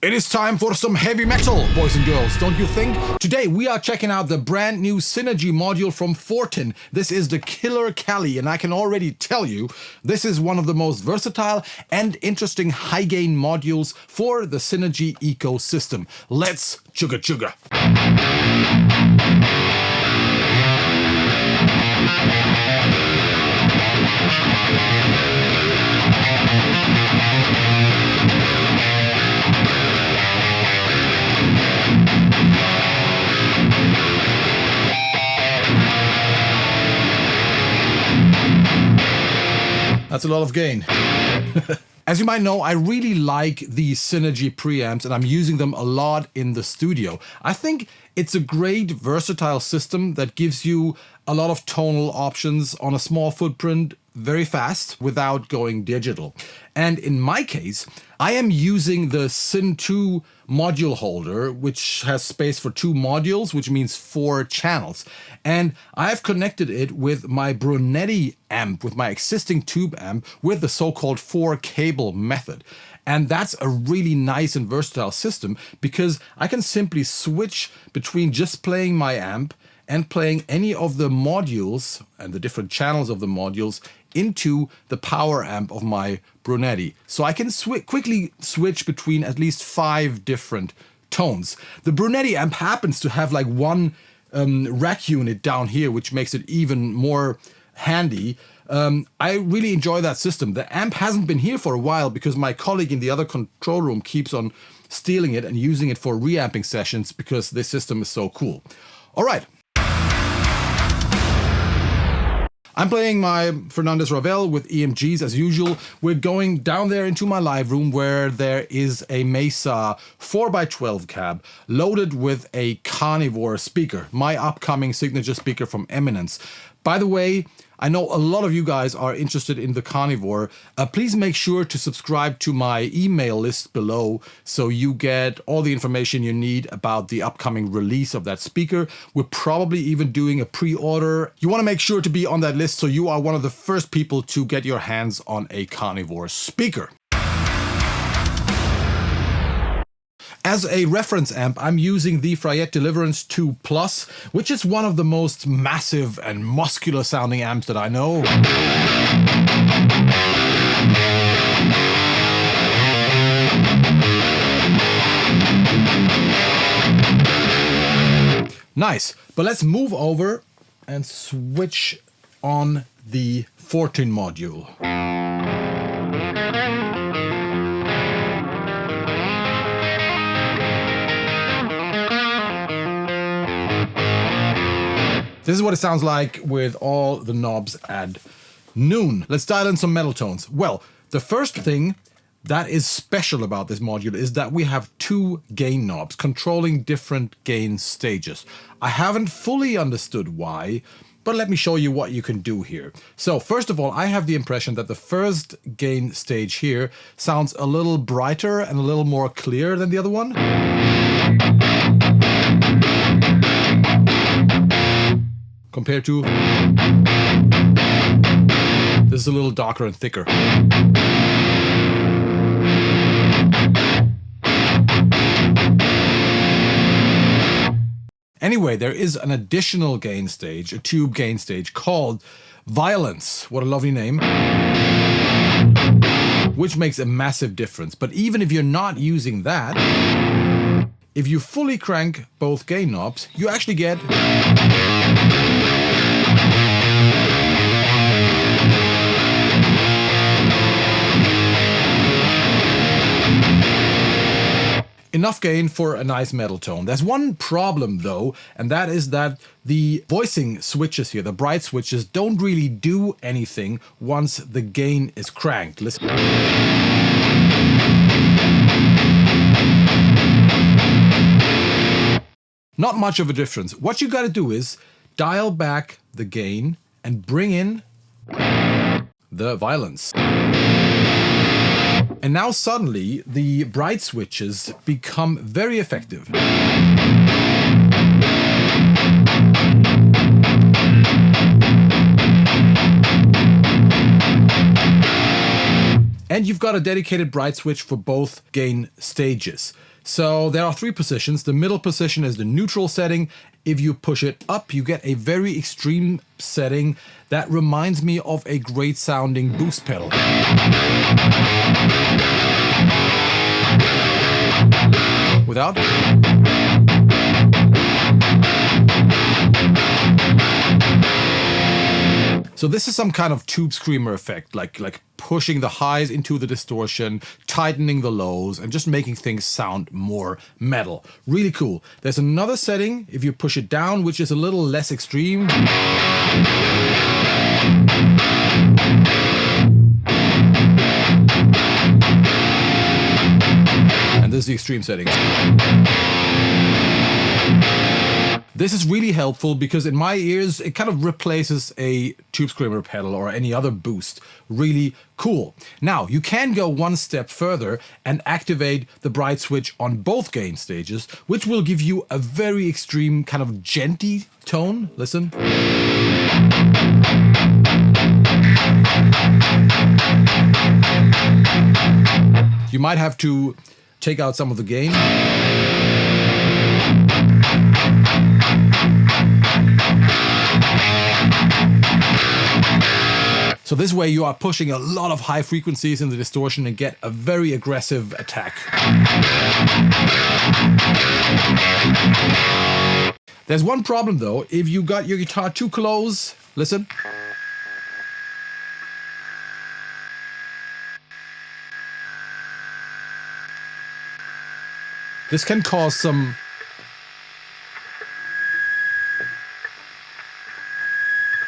It is time for some heavy metal, boys and girls, don't you think? Today we are checking out the brand new Synergy module from FORTIN. This is the Killer Kali, and I can already tell you, this is one of the most versatile and interesting high-gain modules for the Synergy ecosystem. Let's chugga chugga. That's a lot of gain. As you might know, I really like these Synergy preamps and I'm using them a lot in the studio. I think it's a great versatile system that gives you a lot of tonal options on a small footprint very fast without going digital. And in my case, I am using the Syn2 module holder, which has space for 2 modules, which means 4 channels. And I have connected it with my Brunetti amp, with my existing tube amp, with the so-called 4-cable method. And that's a really nice and versatile system because I can simply switch between just playing my amp and playing any of the modules and the different channels of the modules into the power amp of my Brunetti. So I can quickly switch between at least 5 different tones. The Brunetti amp happens to have like one rack unit down here, which makes it even more handy. I really enjoy that system. The amp hasn't been here for a while because my colleague in the other control room keeps on stealing it and using it for reamping sessions because this system is so cool. All right. I'm playing my Fernandez Ravel with EMGs as usual. We're going down there into my live room where there is a Mesa 4x12 cab loaded with a Karnivore speaker, my upcoming signature speaker from Eminence. By the way, I know a lot of you guys are interested in the Karnivore. Please make sure to subscribe to my email list below so you get all the information you need about the upcoming release of that speaker. We're probably even doing a pre-order. You want to make sure to be on that list so you are one of the first people to get your hands on a Karnivore speaker. As a reference amp, I'm using the Frayet Deliverance 2 Plus, which is one of the most massive and muscular sounding amps that I know. Nice, but let's move over and switch on the FORTIN module. This is what it sounds like with all the knobs at noon. Let's dial in some metal tones. Well, the first thing that is special about this module is that we have 2 gain knobs controlling different gain stages. I haven't fully understood why, but let me show you what you can do here. So first of all, I have the impression that the first gain stage here sounds a little brighter and a little more clear than the other one. Compared to this is a little darker and thicker. Anyway, there is an additional gain stage, a tube gain stage called Violence. What a lovely name. Which makes a massive difference. But even if you're not using that, if you fully crank both gain knobs, you actually get enough gain for a nice metal tone. There's one problem though, and that is that the voicing switches here, the bright switches, don't really do anything once the gain is cranked. Listen. Not much of a difference. What you gotta do is dial back the gain and bring in the violence. And now suddenly the bright switches become very effective. And you've got a dedicated bright switch for both gain stages. So there are 3 positions. The middle position is the neutral setting. If you push it up, you get a very extreme setting that reminds me of a great sounding boost pedal. Without. So this is some kind of tube screamer effect, like pushing the highs into the distortion, tightening the lows, and just making things sound more metal. Really cool. There's another setting, if you push it down, which is a little less extreme. And this is the extreme setting. This is really helpful because in my ears, it kind of replaces a tube screamer pedal or any other boost. Really cool. Now, you can go one step further and activate the bright switch on both gain stages, which will give you a very extreme kind of genty tone. Listen. You might have to take out some of the gain. So this way you are pushing a lot of high frequencies in the distortion and get a very aggressive attack. There's one problem though, if you got your guitar too close, listen. This can cause some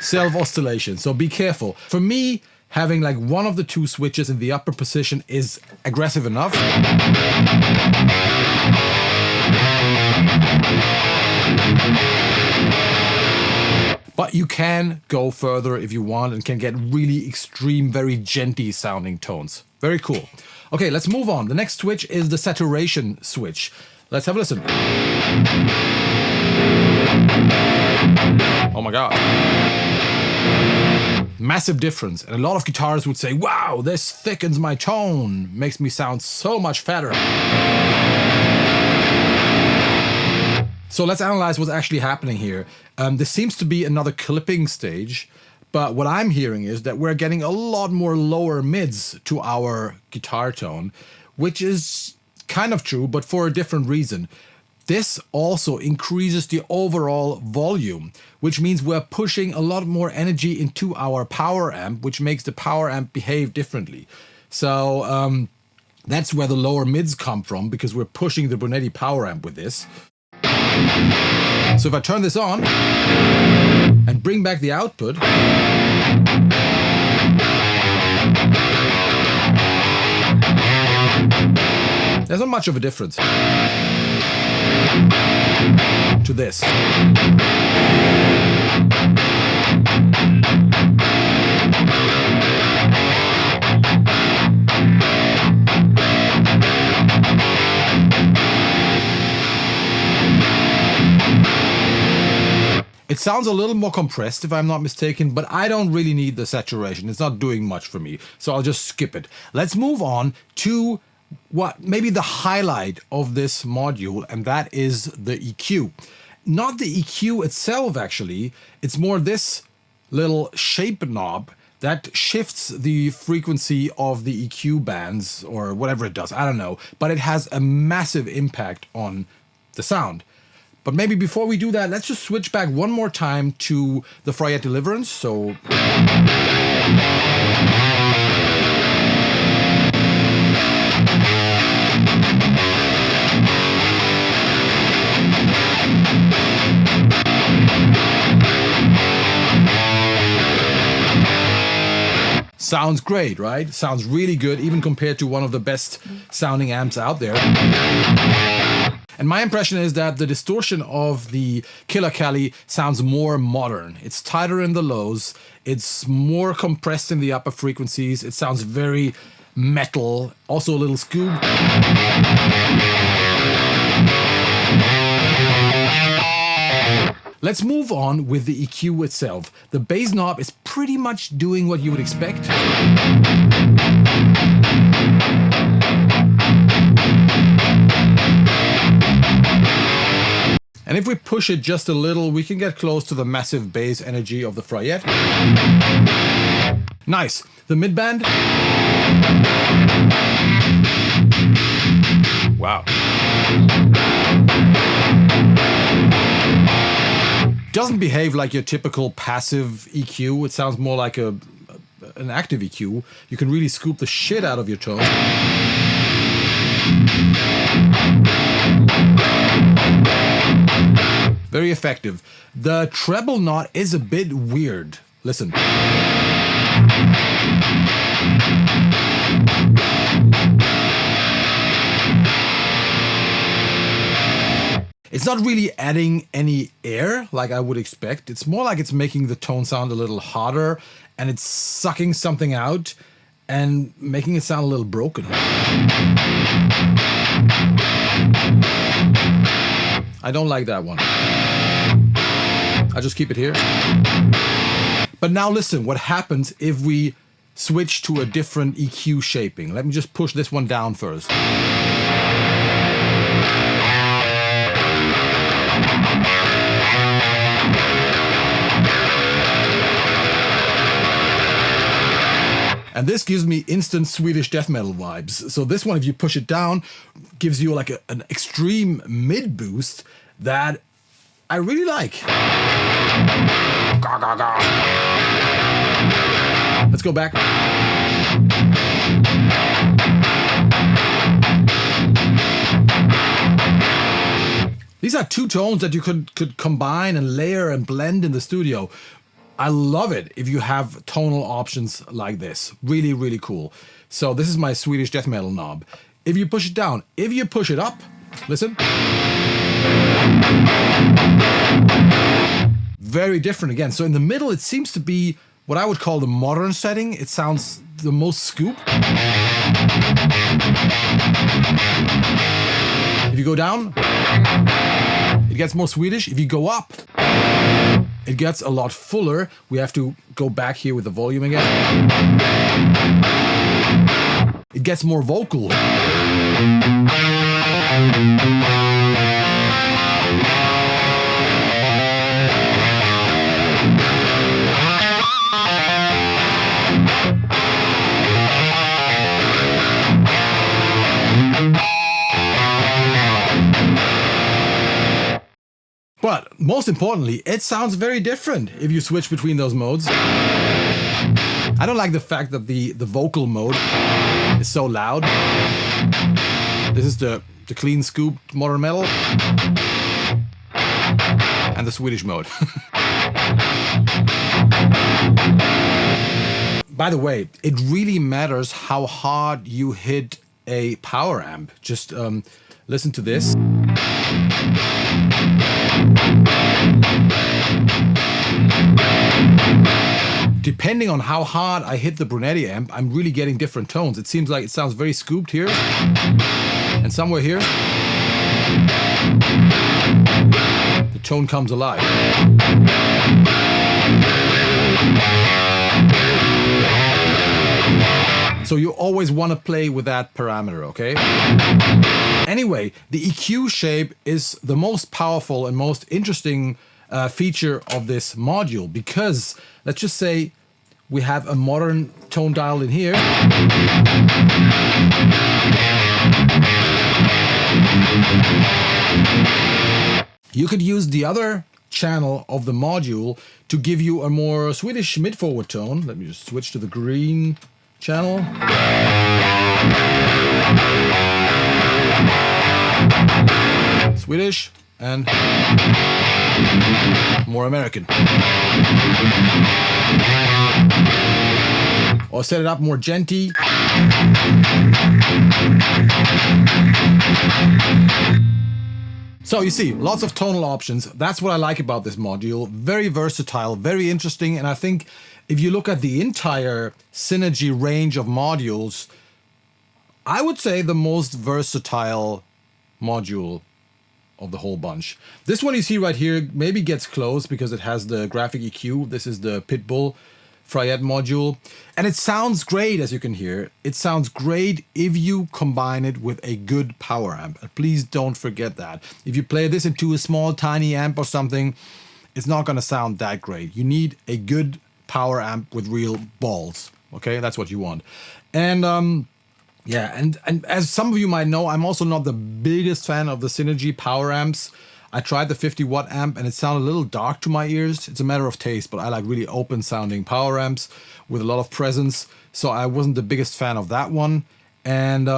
self-oscillation, so be careful. For me, having like one of the 2 switches in the upper position is aggressive enough. But you can go further if you want and can get really extreme, very genty sounding tones. Very cool. Okay, let's move on. The next switch is the saturation switch. Let's have a listen. Oh my God. Massive difference. And a lot of guitarists would say, wow, this thickens my tone, makes me sound so much fatter. So let's analyze what's actually happening here. This seems to be another clipping stage, but what I'm hearing is that we're getting a lot more lower mids to our guitar tone, which is kind of true, but for a different reason. This also increases the overall volume, which means we're pushing a lot more energy into our power amp, which makes the power amp behave differently. So that's where the lower mids come from, because we're pushing the Brunetti power amp with this. So if I turn this on and bring back the output, there's not much of a difference to this. It sounds a little more compressed if I'm not mistaken, but I don't really need the saturation. It's not doing much for me, so I'll just skip it. Let's move on to what maybe the highlight of this module, and that is the EQ. Not the EQ itself, actually. It's more this little shape knob that shifts the frequency of the EQ bands or whatever it does. I don't know, but it has a massive impact on the sound. But maybe before we do that, let's just switch back one more time to the Fryette Deliverance. So sounds great, right? Sounds really good, even compared to one of the best sounding amps out there. And my impression is that the distortion of the Killer Cali sounds more modern. It's tighter in the lows. It's more compressed in the upper frequencies. It sounds very metal, also a little Scoob. Let's move on with the EQ itself. The bass knob is pretty much doing what you would expect. And if we push it just a little, we can get close to the massive bass energy of the Fryette. Nice. The midband. Wow. Doesn't behave like your typical passive EQ. It sounds more like an active EQ. You can really scoop the shit out of your tone. Very effective. The treble knot is a bit weird. Listen. It's not really adding any air like I would expect. It's more like it's making the tone sound a little hotter, and it's sucking something out and making it sound a little broken. I don't like that one. I'll just keep it here. But now listen, what happens if we switch to a different EQ shaping? Let me just push this one down first. And this gives me instant Swedish death metal vibes. So this one, if you push it down, gives you like an extreme mid boost that I really like. Let's go back. These are two tones that you could combine and layer and blend in the studio. I love it if you have tonal options like this. Really, really cool. So this is my Swedish death metal knob. If you push it down, if you push it up, listen. Very different again. So in the middle, it seems to be what I would call the modern setting. It sounds the most scoop. If you go down, it gets more Swedish. If you go up, it gets a lot fuller. We have to go back here with the volume again. It gets more vocal. But most importantly, it sounds very different if you switch between those modes. I don't like the fact that the vocal mode is so loud. This is the clean scoop modern metal. And the Swedish mode. By the way, it really matters how hard you hit a power amp. Just listen to this. Depending on how hard I hit the Brunetti amp, I'm really getting different tones. It seems like it sounds very scooped here, and somewhere here, the tone comes alive. So you always want to play with that parameter, okay? Anyway, the EQ shape is the most powerful and most interesting feature of this module, because let's just say we have a modern tone dial in here. You could use the other channel of the module to give you a more Swedish mid-forward tone. Let me just switch to the green channel. Swedish and more American. Or set it up more genty. So you see, lots of tonal options. That's what I like about this module. Very versatile, very interesting, and I think if you look at the entire Synergy range of modules, I would say the most versatile module of the whole bunch. This one you see right here maybe gets close because it has the graphic EQ. This is the Pittbull Fryette module. And it sounds great, as you can hear. It sounds great if you combine it with a good power amp. Please don't forget that. If you play this into a small, tiny amp or something, it's not going to sound that great. You need a good power amp with real balls. Okay, that's what you want. And yeah, and as some of you might know, I'm also not the biggest fan of the Synergy power amps. I tried the 50 watt amp and it sounded a little dark to my ears. It's a matter of taste, but I like really open sounding power amps with a lot of presence. So I wasn't the biggest fan of that one. And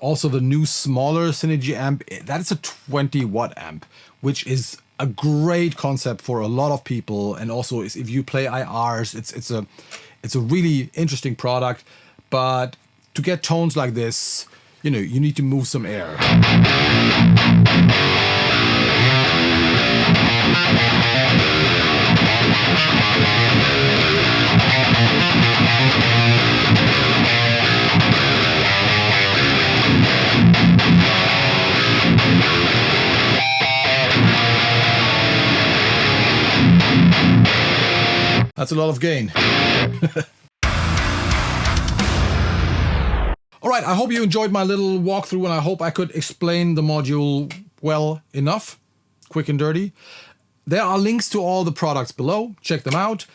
also the new smaller Synergy amp, that's a 20 watt amp, which is a great concept for a lot of people. And also if you play IRs, it's a really interesting product. But to get tones like this, you know, you need to move some air. That's a lot of gain. All right, I hope you enjoyed my little walkthrough and I hope I could explain the module well enough, quick and dirty. There are links to all the products below, check them out.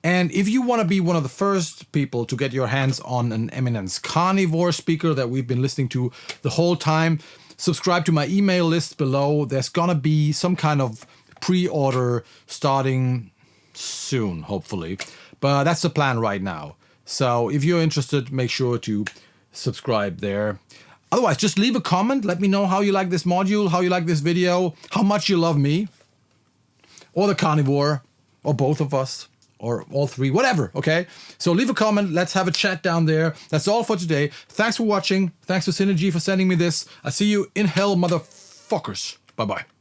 And if you want to be one of the first people to get your hands on an Eminence Karnivore speaker that we've been listening to the whole time, subscribe to my email list below. There's gonna be some kind of pre-order starting soon, hopefully. But that's the plan right now. So if you're interested, make sure to subscribe there. Otherwise, just leave a comment. Let me know how you like this module, how you like this video, how much you love me, or the Karnivore, or both of us, or all three, whatever, okay? So leave a comment. Let's have a chat down there. That's all for today. Thanks for watching. Thanks to Synergy for sending me this. I see you in hell, motherfuckers. Bye-bye.